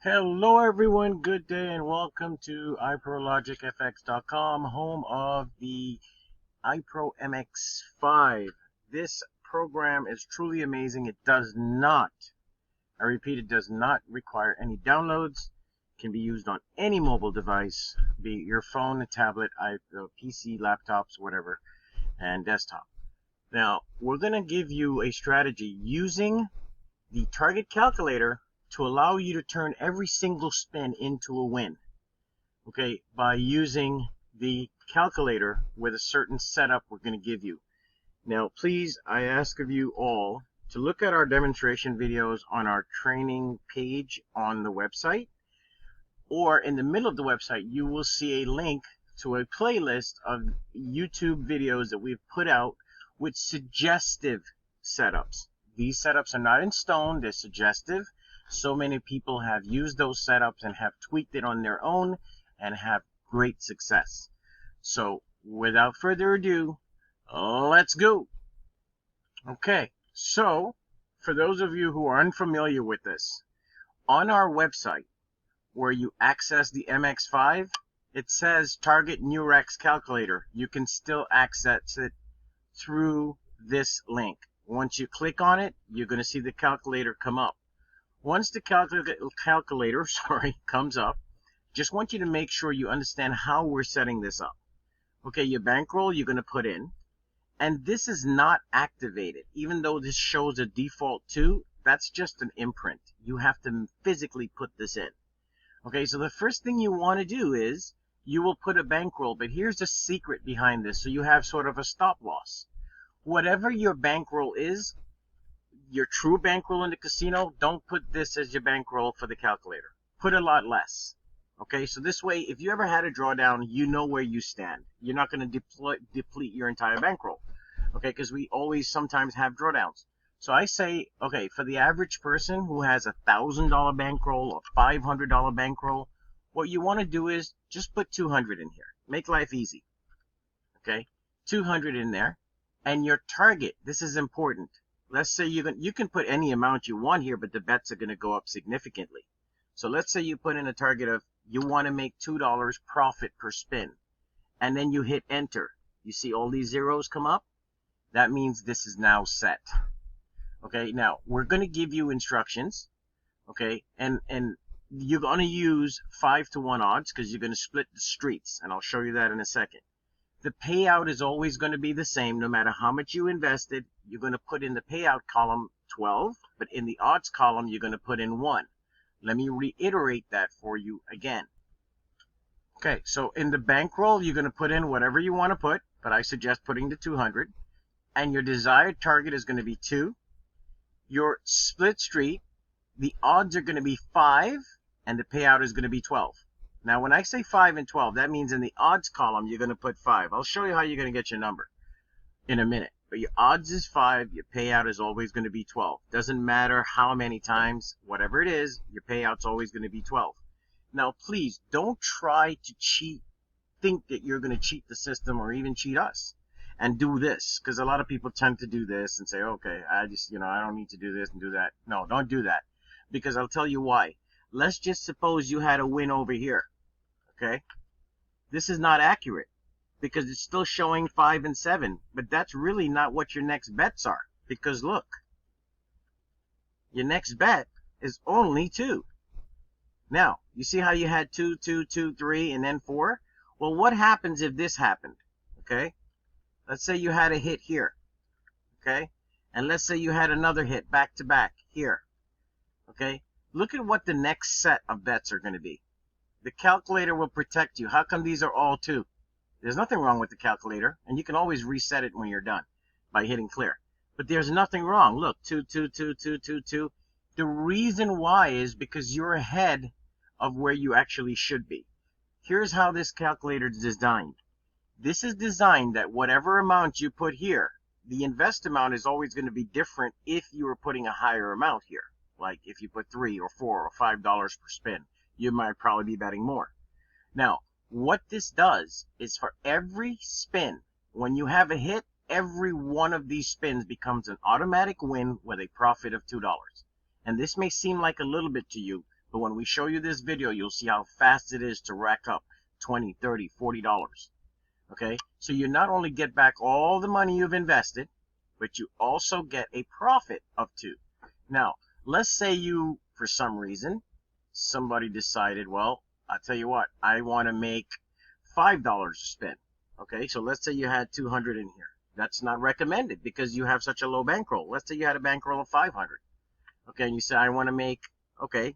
Hello everyone, good day and welcome to iProLogicFX.com, home of the iPro MX5. This program is truly amazing. It does not, I repeat, it does not require any downloads. It can be used on any mobile device, be it your phone, a tablet, PC, laptops, whatever, and desktop. Now, we're going to give you a strategy using the target calculator to allow you to turn every single spin into a win, okay, by using the calculator with a certain setup we're going to give you. Now, please, I ask of you all to look at our demonstration videos on our training page on the website, or in the middle of the website, you will see a link to a playlist of YouTube videos that we've put out with suggestive setups. These setups are not in stone, they're suggestive. So many people have used those setups and have tweaked it on their own and have great success. So without further ado, let's go. Okay, so for those of you who are unfamiliar with this, on our website where you access the MX5, it says Target Nurex Calculator. You can still access it through this link. Once you click on it, you're going to see the calculator come up. Once the calculator comes up, just want you to make sure you understand how we're setting this up. Okay, your bankroll you're going to put in, and this is not activated. Even though this shows a default 2, that's just an imprint. You have to physically put this in. Okay, so the first thing you want to do is you will put a bankroll, but here's the secret behind this, so you have sort of a stop loss. Whatever your bankroll is, your true bankroll in the casino, don't put this as your bankroll for the calculator. Put a lot less. Okay, so this way, if you ever had a drawdown, you know where you stand. You're not going to deplete your entire bankroll. Okay, because we always sometimes have drawdowns. So I say, okay, for the average person who has $1,000 bankroll or $500 bankroll, what you want to do is just put 200 in here. Make life easy. Okay, 200 in there. And your target, this is important. Let's say you can put any amount you want here, but the bets are going to go up significantly. So let's say you put in a target of, you want to make $2 profit per spin. And then you hit enter. You see all these zeros come up? That means this is now set. Okay, now we're going to give you instructions. Okay, and you're going to use 5-to-1 odds because you're going to split the streets. And I'll show you that in a second. The payout is always going to be the same no matter how much you invested. You're going to put in the payout column 12, but in the odds column, you're going to put in 1. Let me reiterate that for you again. Okay, so in the bankroll, you're going to put in whatever you want to put, but I suggest putting the 200. And your desired target is going to be 2. Your split street, the odds are going to be 5, and the payout is going to be 12. Now, when I say 5 and 12, that means in the odds column, you're going to put 5. I'll show you how you're going to get your number in a minute. But your odds is 5. Your payout is always going to be 12. Doesn't matter how many times, whatever it is, your payout's always going to be 12. Now, please, don't try to think that you're going to cheat the system or even cheat us and do this. Because a lot of people tend to do this and say, okay, I don't need to do this and do that. No, don't do that. Because I'll tell you why. Let's just suppose you had a win over here. Okay, this is not accurate because it's still showing 5 and 7, but that's really not what your next bets are. Because look, your next bet is only 2. Now, you see how you had 2, 2, 2, 3, and then 4? Well, what happens if this happened? Okay, let's say you had a hit here. Okay, and let's say you had another hit back to back here. Okay, look at what the next set of bets are going to be. The calculator will protect you. How come these are all 2? There's nothing wrong with the calculator, and you can always reset it when you're done by hitting clear. But there's nothing wrong. Look, 2, 2, 2, 2, 2, 2. The reason why is because you're ahead of where you actually should be. Here's how this calculator is designed. This is designed that whatever amount you put here, the invest amount is always going to be different if you were putting a higher amount here. Like if you put $3 or $4 or $5 per spin. You might probably be betting more. Now, what this does is for every spin, when you have a hit, every one of these spins becomes an automatic win with a profit of $2. And this may seem like a little bit to you, But when we show you this video, you'll see how fast it is to rack up $20, $30, $40. Okay, so you not only get back all the money you've invested, but you also get a profit of 2. Now, let's say you, for some reason, somebody decided, well, I'll tell you what, I want to make $5 a spin. Okay, so let's say you had 200 in here. That's not recommended because you have such a low bankroll. Let's say you had a bankroll of 500. Okay, and you say, I want to make, okay,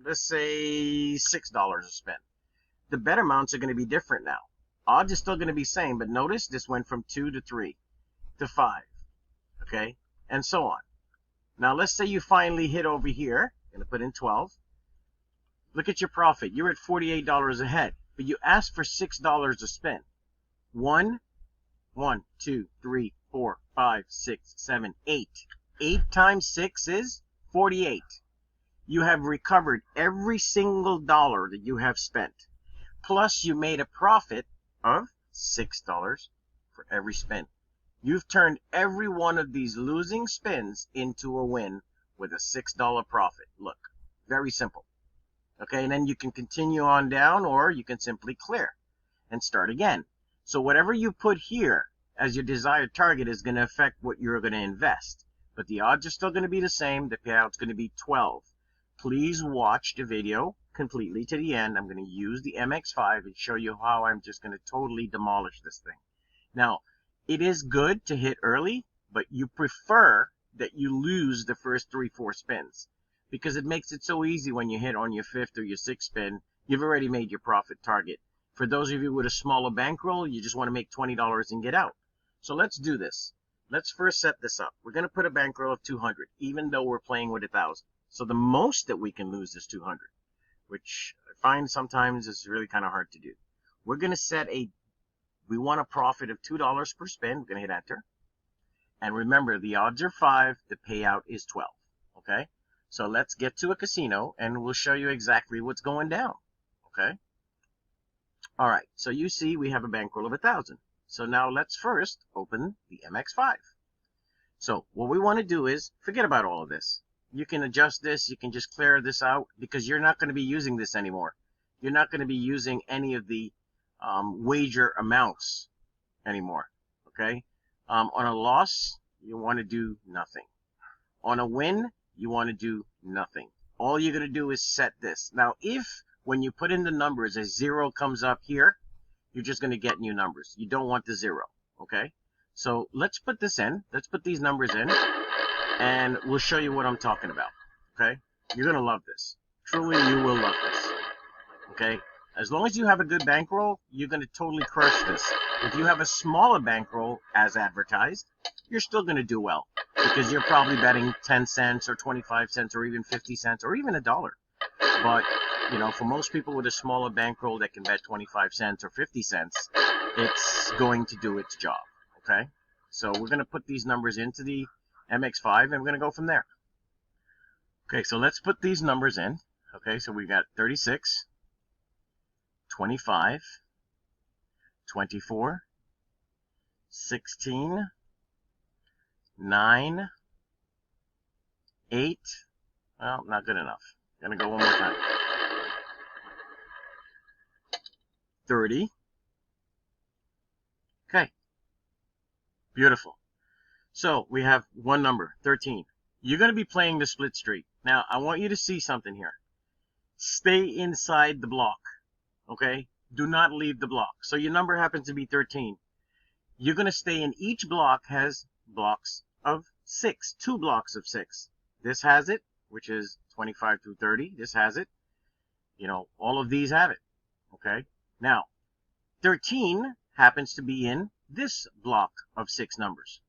let's say $6 a spin. The bet amounts are going to be different now. Odds are still going to be same, but notice this went from 2 to 3 to 5. Okay, and so on. Now, let's say you finally hit over here. I'm going to put in 12. Look at your profit. You're at $48 ahead, but you asked for $6 a spin. 1, 2, 3, 4, 5, 6, 7, 8. 8 times 6 is 48. You have recovered every single dollar that you have spent. Plus, you made a profit of $6 for every spin. You've turned every one of these losing spins into a win with a $6 profit. Look, very simple. Okay, and then you can continue on down, or you can simply clear and start again. So whatever you put here as your desired target is going to affect what you're going to invest. But the odds are still going to be the same. The payout's going to be 12. Please watch the video completely to the end. I'm going to use the MX5 and show you how I'm just going to totally demolish this thing. Now, it is good to hit early, but you prefer that you lose the first 3-4 spins because it makes it so easy when you hit on your 5th or your 6th spin. You've already made your profit target. For those of you with a smaller bankroll, you just want to make $20 and get out. So let's do this. Let's first set this up. We're going to put a bankroll of 200, even though we're playing with 1,000. So the most that we can lose is 200, which I find sometimes is really kind of hard to do. We're going to set we want a profit of $2 per spin. We're going to hit enter. And remember, the odds are 5. The payout is 12. Okay? So let's get to a casino, and we'll show you exactly what's going down. Okay? All right. So you see we have a bankroll of 1,000. So now let's first open the MX5. So what we want to do is forget about all of this. You can adjust this. You can just clear this out because you're not going to be using this anymore. You're not going to be using any of the wager amounts anymore. Okay? On a loss, you want to do nothing. On a win, you want to do nothing. All you're going to do is set this. Now, if when you put in the numbers, a 0 comes up here, you're just going to get new numbers. You don't want the 0. Okay? So let's put this in. Let's put these numbers in, and we'll show you what I'm talking about. Okay? You're going to love this. Truly, you will love this. Okay? As long as you have a good bankroll, you're going to totally crush this. If you have a smaller bankroll, as advertised, you're still going to do well because you're probably betting 10 cents or 25 cents or even 50 cents or even $1. But, you know, for most people with a smaller bankroll that can bet 25 cents or 50 cents, it's going to do its job. Okay? So we're going to put these numbers into the MX5 and we're going to go from there. Okay, so let's put these numbers in. Okay, so we got 36. 25, 24, 16, 9, 8, well, not good enough. Gonna go one more time. 30. Okay. Beautiful. So we have one number, 13. You're gonna be playing the split street. Now, I want you to see something here. Stay inside the block. Okay? Do not leave the block. So your number happens to be 13. You're going to stay in each block has blocks of 6. 2 blocks of 6. This has it, which is 25 through 30. This has it. You know, all of these have it. Okay? Now, 13 happens to be in this block of 6 numbers.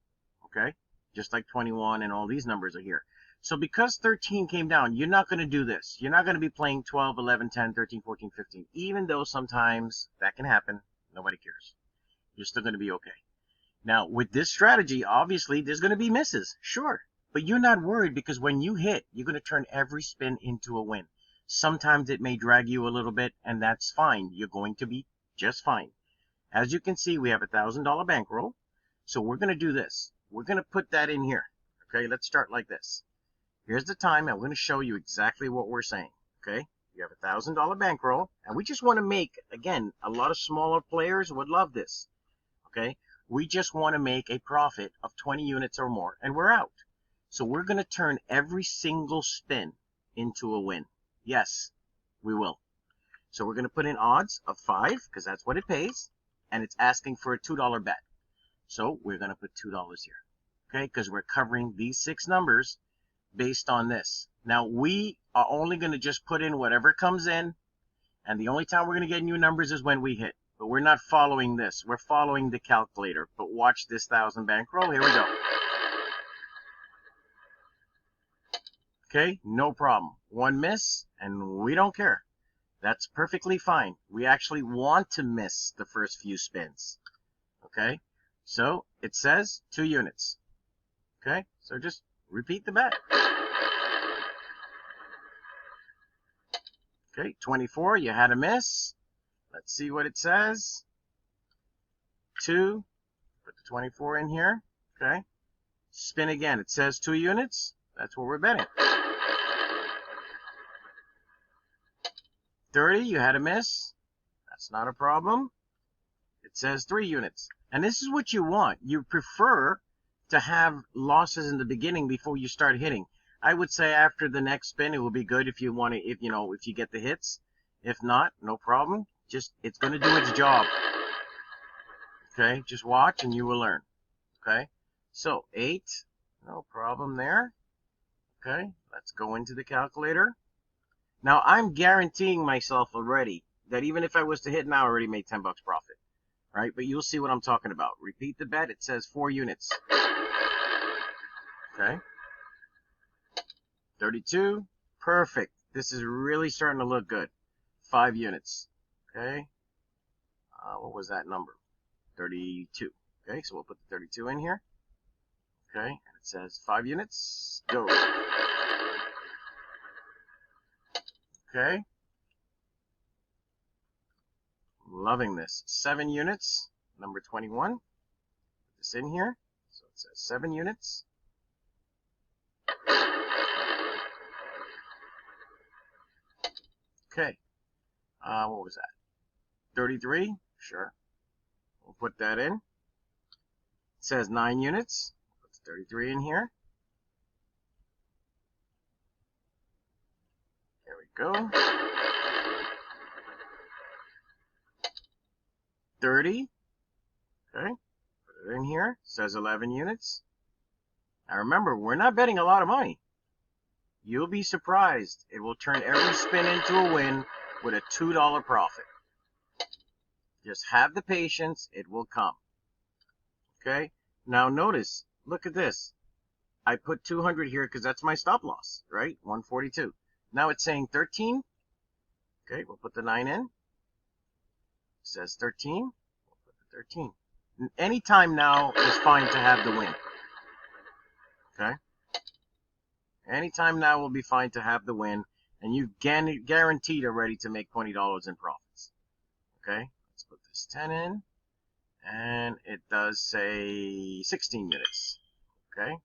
Okay? Just like 21 and all these numbers are here. So because 13 came down, you're not going to do this. You're not going to be playing 12, 11, 10, 13, 14, 15. Even though sometimes that can happen, nobody cares. You're still going to be okay. Now, with this strategy, obviously, there's going to be misses. Sure. But you're not worried because when you hit, you're going to turn every spin into a win. Sometimes it may drag you a little bit, and that's fine. You're going to be just fine. As you can see, we have a $1,000 bankroll. So we're going to do this. We're going to put that in here. Okay, let's start like this. Here's the time, and we're going to show you exactly what we're saying. Okay, you have $1,000 bankroll, and we just want to make, again, a lot of smaller players would love this. Okay, we just want to make a profit of 20 units or more, and we're out. So we're going to turn every single spin into a win. Yes, we will. So we're going to put in odds of 5, because that's what it pays, and it's asking for a $2 bet. So we're going to put $2 here, okay, because we're covering these 6 numbers based on this. Now, we are only going to just put in whatever comes in, and the only time we're going to get new numbers is when we hit. But we're not following this. We're following the calculator. But watch this 1,000 bankroll. Here we go. Okay, no problem. One miss, and we don't care. That's perfectly fine. We actually want to miss the first few spins. Okay, so it says 2 units. Okay, so just repeat the bet. Okay, 24, you had a miss. Let's see what it says. 2, put the 24 in here. Okay, spin again. It says 2 units. That's what we're betting. 30, you had a miss. That's not a problem. It says 3 units. And this is what you want. You prefer to have losses in the beginning before you start hitting. I would say after the next spin, it will be good if you want to, if you get the hits. If not, no problem. Just, it's going to do its job. Okay, just watch and you will learn. Okay, so 8, no problem there. Okay, let's go into the calculator. Now, I'm guaranteeing myself already that even if I was to hit now, I already made 10 bucks profit. Right? But you'll see what I'm talking about. Repeat the bet. It says 4 units. Okay. 32. Perfect. This is really starting to look good. 5 units. Okay. What was that number? 32. Okay, so we'll put the 32 in here. Okay, and it says 5 units. Go. Okay. Loving this. 7 units. Number 21. Put this in here. So it says 7 units. Okay. What was that? 33. Sure. We'll put that in. It says 9 units. Put the 33 in here. There we go. 30. Okay. Put it in here. It says 11 units. Now remember, we're not betting a lot of money. You'll be surprised. It will turn every spin into a win with a $2 profit. Just have the patience. It will come. Okay. Now notice, look at this. I put 200 here because that's my stop loss, right? 142. Now it's saying 13. Okay, we'll put the 9 in. It says 13. We'll put the 13. Any time now is fine to have the win. Okay? Anytime now will be fine to have the win. And you guaranteed already to make $20 in profits. Okay? Let's put this 10 in. And it does say 16 minutes. Okay?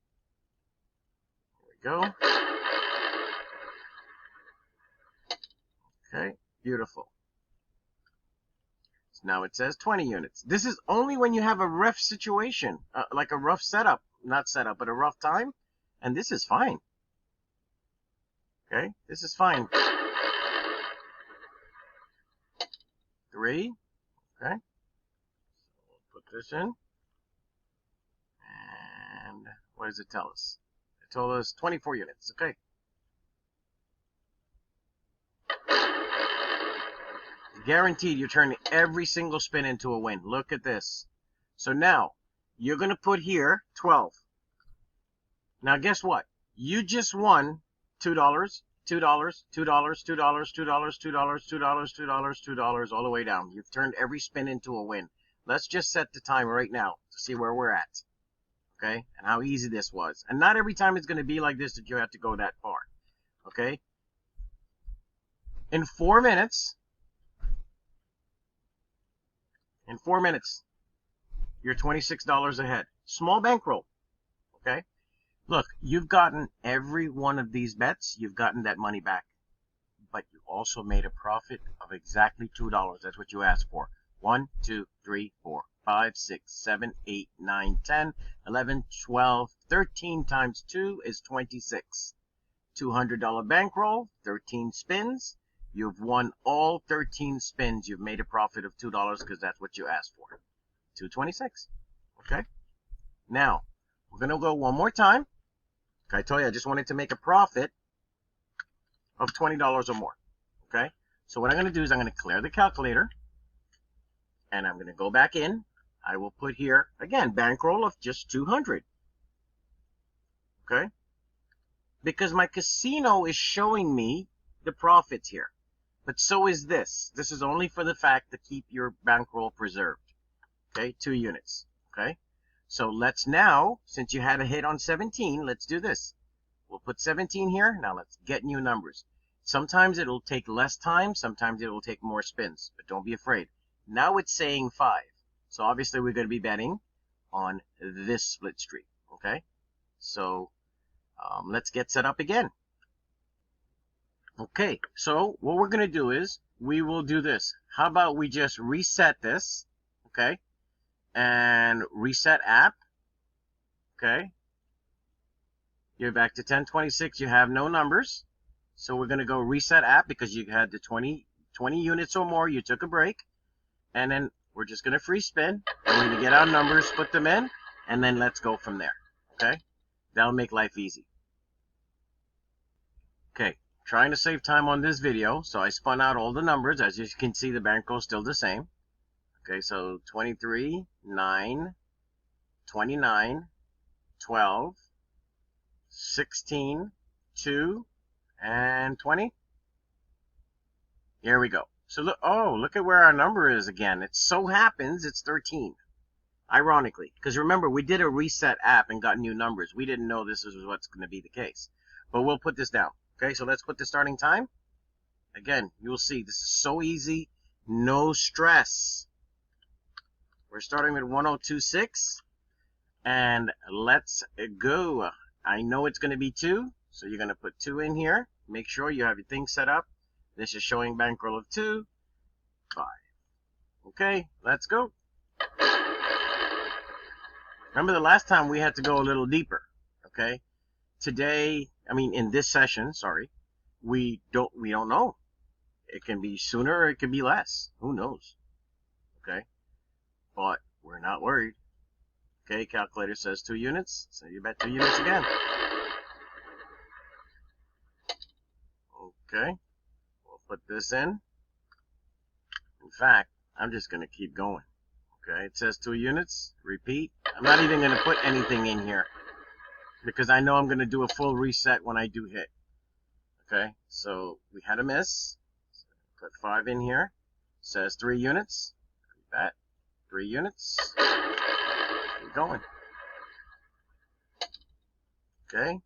There we go. Okay, beautiful. So now it says 20 units. This is only when you have a rough situation, like a rough setup. Not setup, but a rough time. And this is fine. Okay, this is fine. 3. Okay. Put this in. And what does it tell us? It told us 24 units. Okay. Guaranteed you're turning every single spin into a win. Look at this. So now, you're going to put here 12. Now guess what? You just won $2, $2, $2, $2, $2, $2, $2, $2, $2, $2, all the way down. You've turned every spin into a win. Let's just set the time right now to see where we're at. Okay? And how easy this was. And not every time it's going to be like this that you have to go that far. Okay? In 4 minutes, you're $26 ahead. Small bankroll. Okay? Look, you've gotten every one of these bets, you've gotten that money back but you also made a profit of exactly $2. That's what you asked for. 1, 2, 3, 4, 5, 6, 7, 8, 9, 10, 11, 12, 13 times 2 is 26. $200 bankroll, 13 spins. You've won all 13 spins. You've made a profit of $2 because that's what you asked for. 226. Okay? Now, we're going to go one more time. I told you I just wanted to make a profit of $20 or more. Okay? So what I'm going to do is I'm going to clear the calculator. And I'm going to go back in. I will put here, again, bankroll of just 200. Okay? Because my casino is showing me the profits here. But so is this. This is only for the fact to keep your bankroll preserved. Okay? 2 units. Okay? So let's now, since you had a hit on 17, let's do this. We'll put 17 here. Now let's get new numbers. Sometimes it'll take less time. Sometimes it'll take more spins. But don't be afraid. Now it's saying 5. So obviously we're going to be betting on this split streak. Okay? So let's get set up again. Okay, so what we're going to do is we will do this. How about we just reset this, okay, and reset app, okay. You're back to 1026. You have no numbers. So we're going to go reset app because you had the 20 units or more. You took a break. And then we're just going to free spin. And we're going to get our numbers, put them in, and then let's go from there, okay. That'll make life easy. Okay. Trying to save time on this video, so I spun out all the numbers. As you can see, the bankroll is still the same. Okay, so 23, 9, 29, 12, 16, 2, and 20. Here we go. So look at where our number is again. It so happens it's 13. Ironically, because remember, we did a reset app and got new numbers. We didn't know this was what's going to be the case. But we'll put this down. Okay, so let's put the starting time. Again, you'll see this is so easy, no stress. We're starting with 1026, and let's go. I know it's going to be 2, so you're going to put 2 in here. Make sure you have your thing set up. This is showing bankroll of 2, 5. Okay, let's go. Remember the last time we had to go a little deeper, okay? Today, in this session, sorry, we don't know. It can be sooner or it can be less. Who knows? Okay? But we're not worried. Okay, calculator says 2 units, so you bet 2 units again. Okay, we'll put this in. In fact, I'm just going to keep going. Okay, it says 2 units, repeat. I'm not even going to put anything in here, because I know I'm going to do a full reset when I do hit. Okay, so we had a miss. So put 5 in here. Says 3 units. Bet 3 units. Keep going. Okay.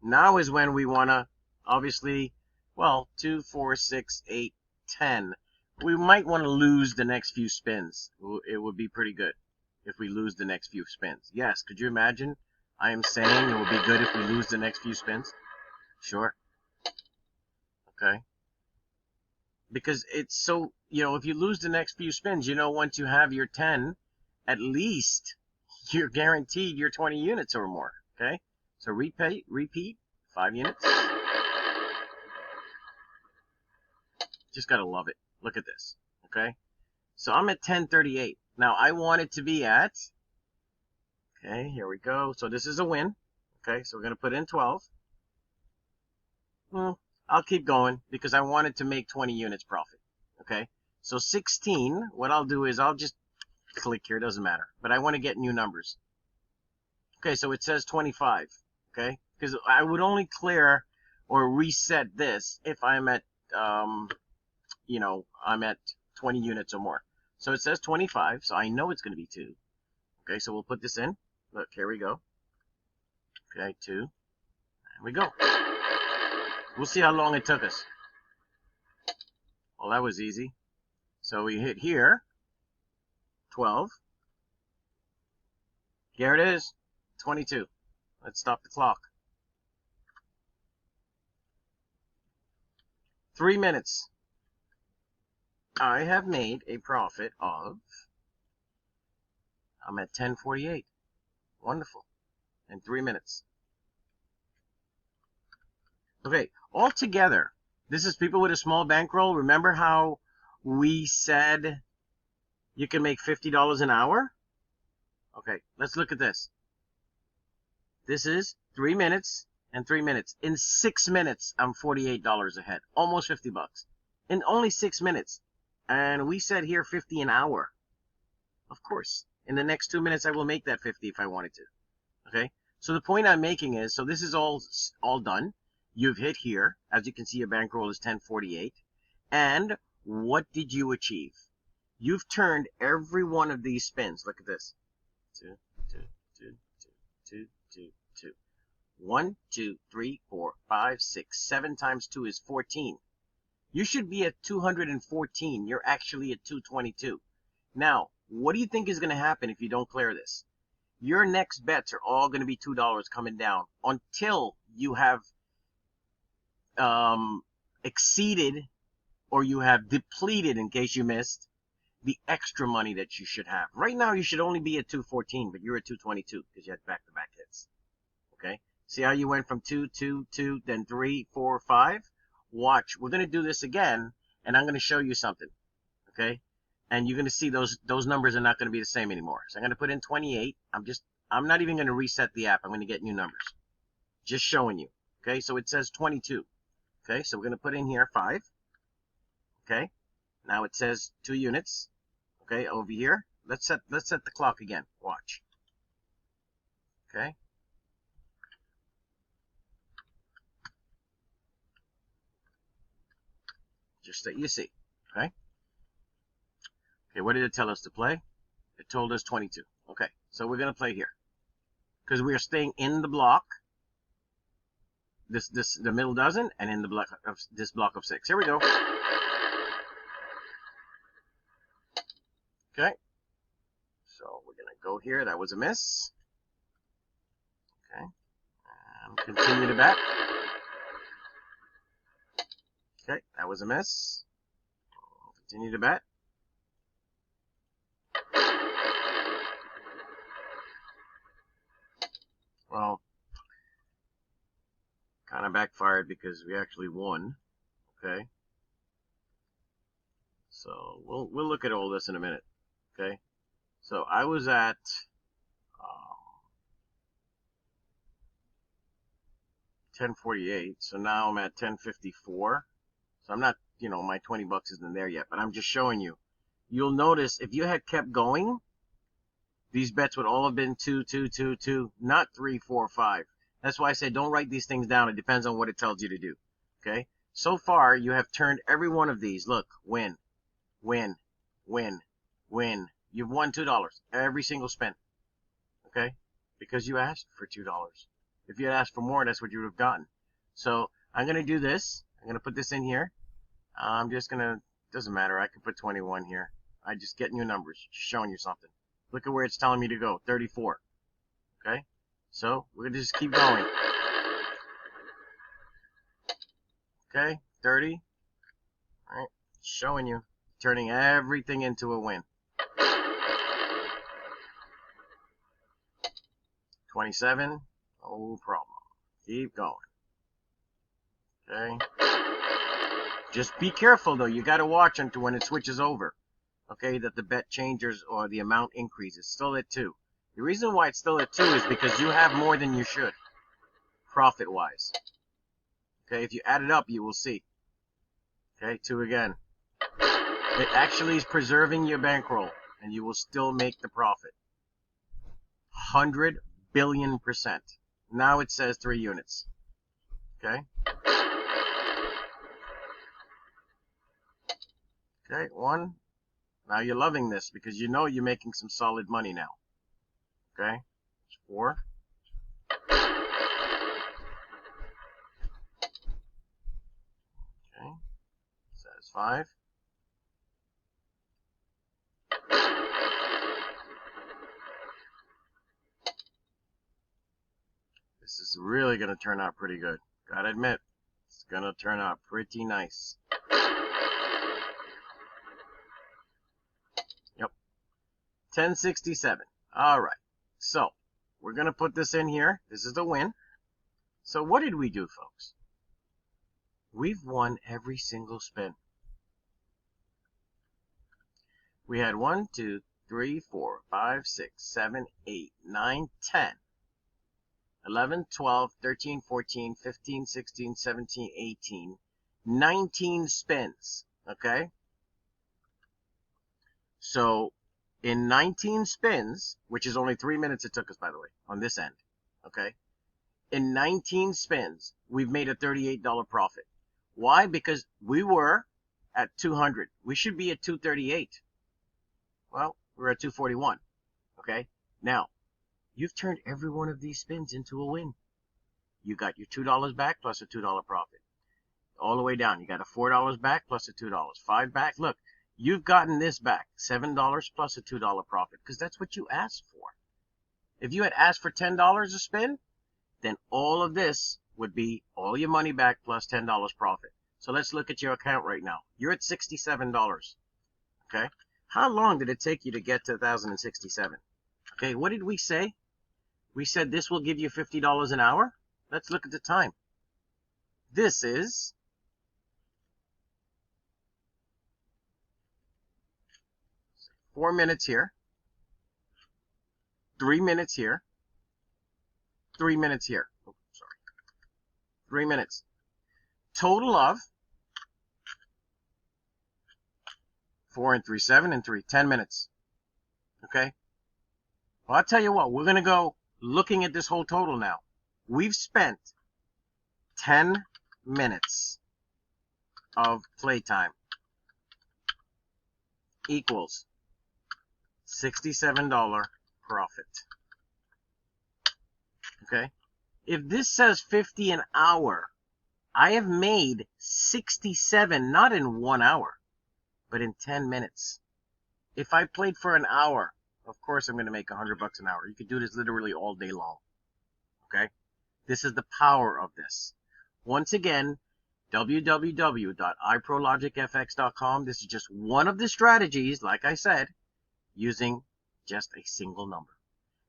Now is when we want to, obviously, well, 2, 4, 6, 8, 10. We might want to lose the next few spins. It would be pretty good if we lose the next few spins. Yes, could you imagine? I am saying it would be good if we lose the next few spins. Sure. Okay. Because it's so, if you lose the next few spins, once you have your 10, at least you're guaranteed your 20 units or more. Okay. So repeat, 5 units. Just gotta love it. Look at this. Okay. So I'm at 1038. Now I want it to be at, okay, here we go. So this is a win. Okay, so we're going to put in 12. Well, I'll keep going because I wanted to make 20 units profit. Okay, so 16, what I'll do is I'll just click here, doesn't matter. But I want to get new numbers. Okay, so it says 25. Okay, because I would only clear or reset this if I'm at, I'm at 20 units or more. So it says 25, so I know it's going to be 2. Okay, so we'll put this in. Look, here we go. Okay, 2. There we go. We'll see how long it took us. Well, that was easy. So we hit here. 12. Here it is. 22. Let's stop the clock. 3 minutes. I have made a profit of, I'm at 1048. Wonderful. In 3 minutes. Okay, altogether, this is people with a small bankroll. Remember how we said you can make $50 an hour? Okay, let's look at this. This is 3 minutes and 3 minutes. In 6 minutes, I'm $48 ahead. Almost 50 bucks. In only 6 minutes. And we said here 50 an hour. Of course. In the next 2 minutes, I will make that 50 if I wanted to. Okay? So the point I'm making is, so this is all done. You've hit here. As you can see, your bankroll is 1048. And what did you achieve? You've turned every one of these spins. Look at this. 2, 2, 2, 2, 2, 2. 1, 2, 3, 4, 5, 6, 7 times 2 is 14. You should be at 214. You're actually at 222. Now, what do you think is going to happen if you don't clear this? Your next bets are all going to be $2 coming down until you have exceeded, or you have depleted, in case you missed, the extra money that you should have. Right now, you should only be at 214, but you're at 222 because you had back-to-back hits. Okay? See how you went from 2, 2, 2, then 3, 4, 5? Watch. We're going to do this again, and I'm going to show you something. Okay? And you're going to see those numbers are not going to be the same anymore. So I'm going to put in 28. I'm not even going to reset the app. I'm going to get new numbers. Just showing you. Okay? So it says 22. Okay? So we're going to put in here 5. Okay? Now it says 2 units. Okay? Over here. Let's set the clock again. Watch. Okay? Just that you see. Okay? Okay, what did it tell us to play? It told us 22. Okay, so we're going to play here. Because we are staying in the block. The middle dozen, and in the block of this block of 6. Here we go. Okay. So we're going to go here. That was a miss. Okay. And continue to bet. Okay, that was a miss. Continue to bet. Well, kind of backfired because we actually won. Okay. So we'll look at all this in a minute. Okay. So I was at 1048. So now I'm at 1054. So I'm not, my 20 bucks isn't there yet, but I'm just showing you. You'll notice if you had kept going, these bets would all have been 2, 2, 2, 2, not 3, 4, 5. That's why I say don't write these things down. It depends on what it tells you to do. Okay? So far, you have turned every one of these. Look, win, win, win, win. You've won $2 every single spin. Okay? Because you asked for $2. If you had asked for more, that's what you would have gotten. So I'm going to do this. I'm going to put this in here. I'm just going to, doesn't matter. I can put 21 here. I just get new numbers. Just showing you something. Look at where it's telling me to go. 34. Okay? So we're going to just keep going. Okay? 30. All right. Showing you. Turning everything into a win. 27. No problem. Keep going. Okay? Just be careful, though. You got to watch until when it switches over. Okay? That the bet changes or the amount increases. Still at 2. The reason why it's still at 2 is because you have more than you should. Profit-wise. Okay? If you add it up, you will see. Okay? 2 again. It actually is preserving your bankroll. And you will still make the profit. 100 billion%. Now it says 3 units. Okay? Okay, 1. Now you're loving this because you know you're making some solid money now. Okay? 4. Okay. Says 5. This is really going to turn out pretty good. Gotta admit, it's going to turn out pretty nice. 1067. All right. So we're going to put this in here. This is the win. So what did we do, folks? We've won every single spin. We had 1, 2, 3, 4, 5, 6, 7, 8, 9, 10, 11, 12, 13, 14, 15, 16, 17, 18, 19 spins. Okay? So in 19 spins, which is only 3 minutes it took us, by the way, on this end. Okay? In 19 spins, we've made a $38 profit. Why? Because we were at 200. We should be at 238. Well, we're at 241. Okay? Now, you've turned every one of these spins into a win. You got your $2 back plus a $2 profit. All the way down. You got a $4 back plus a $2. $5 back. Look, you've gotten this back. $7 plus a $2 profit. Because that's what you asked for. If you had asked for $10 a spin, then all of this would be all your money back plus $10 profit. So let's look at your account right now. You're at $67. Okay? How long did it take you to get to 1,067? Okay, what did we say? We said this will give you $50 an hour. Let's look at the time. This is 4 minutes here, 3 minutes here, 3 minutes here. Oh, sorry. 3 minutes. Total of 4 and 3, 7 and 3, 10 minutes. Okay? Well, I'll tell you what, we're going to go looking at this whole total now. We've spent 10 minutes of playtime equals $67 profit. Okay? If this says 50 an hour, I have made 67, not in 1 hour, but in 10 minutes. If I played for an hour, of course I'm going to make $100 an hour. You could do this literally all day long. Okay? This is the power of this. Once again, www.iprologicfx.com. This is just one of the strategies, like I said, using just a single number.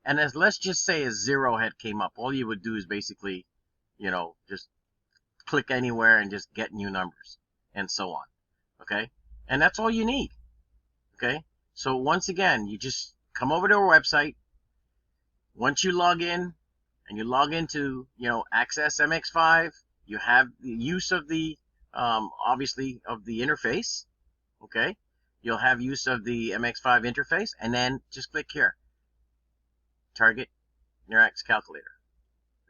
And as let's just say a zero head came up, all you would do is basically, just click anywhere and just get new numbers and so on. Okay? And that's all you need. Okay? So once again, you just come over to our website. Once you log in and you log into, Access MX5, you have the use of the, obviously, of the interface. Okay? You'll have use of the MX5 interface, and then just click here. Target Neurax calculator.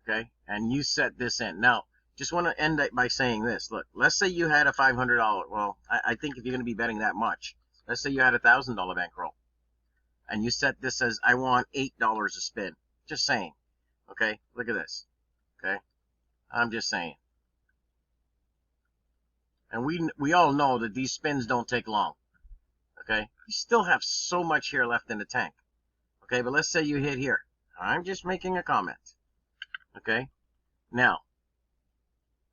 Okay? And you set this in. Now, just want to end by saying this. Look, let's say you had a $500. Well, I think if you're going to be betting that much, let's say you had a $1,000 bankroll. And you set this as, I want $8 a spin. Just saying. Okay? Look at this. Okay? I'm just saying. And we all know that these spins don't take long. Okay? You still have so much here left in the tank. Okay? But let's say you hit here. I'm just making a comment. Okay? Now,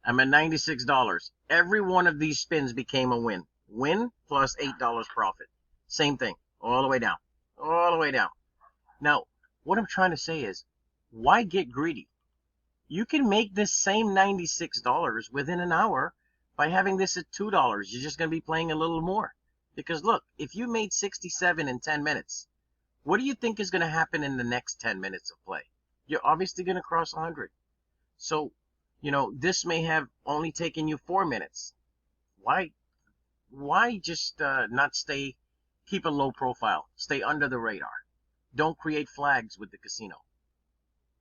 I'm at $96. Every one of these spins became a win. Win plus $8 profit. Same thing. All the way down. All the way down. Now, what I'm trying to say is, why get greedy? You can make this same $96 within an hour by having this at $2. You're just going to be playing a little more. Because look, if you made 67 in 10 minutes, what do you think is going to happen in the next 10 minutes of play? You're obviously going to cross 100. So, this may have only taken you 4 minutes. Why just not keep a low profile, stay under the radar. Don't create flags with the casino.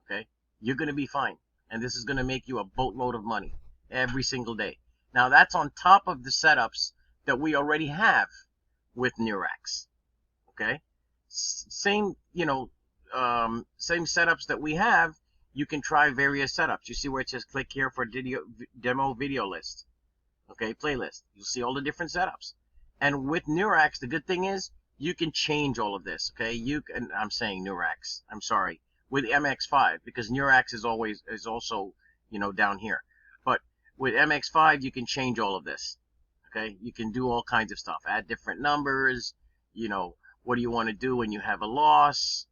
Okay? You're going to be fine. And this is going to make you a boatload of money every single day. Now, that's on top of the setups that we already have with Neurax. Okay? Same setups that we have, you can try various setups. You see where it says click here for demo video list. Okay, playlist. You'll see all the different setups. And with Neurax, the good thing is you can change all of this. Okay, I'm saying Neurax. I'm sorry. With MX5, because Neurax is also down here. But with MX5, you can change all of this. Okay, you can do all kinds of stuff. Add different numbers. What do you want to do when you have a loss?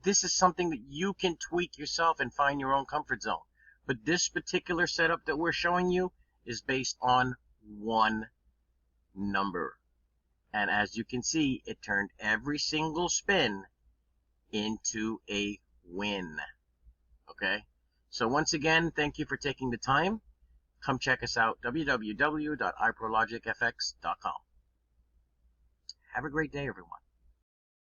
This is something that you can tweak yourself and find your own comfort zone. But this particular setup that we're showing you is based on one number. And as you can see, it turned every single spin into a win. Okay? So once again, thank you for taking the time. Come check us out, www.iprologicfx.com. Have a great day, everyone.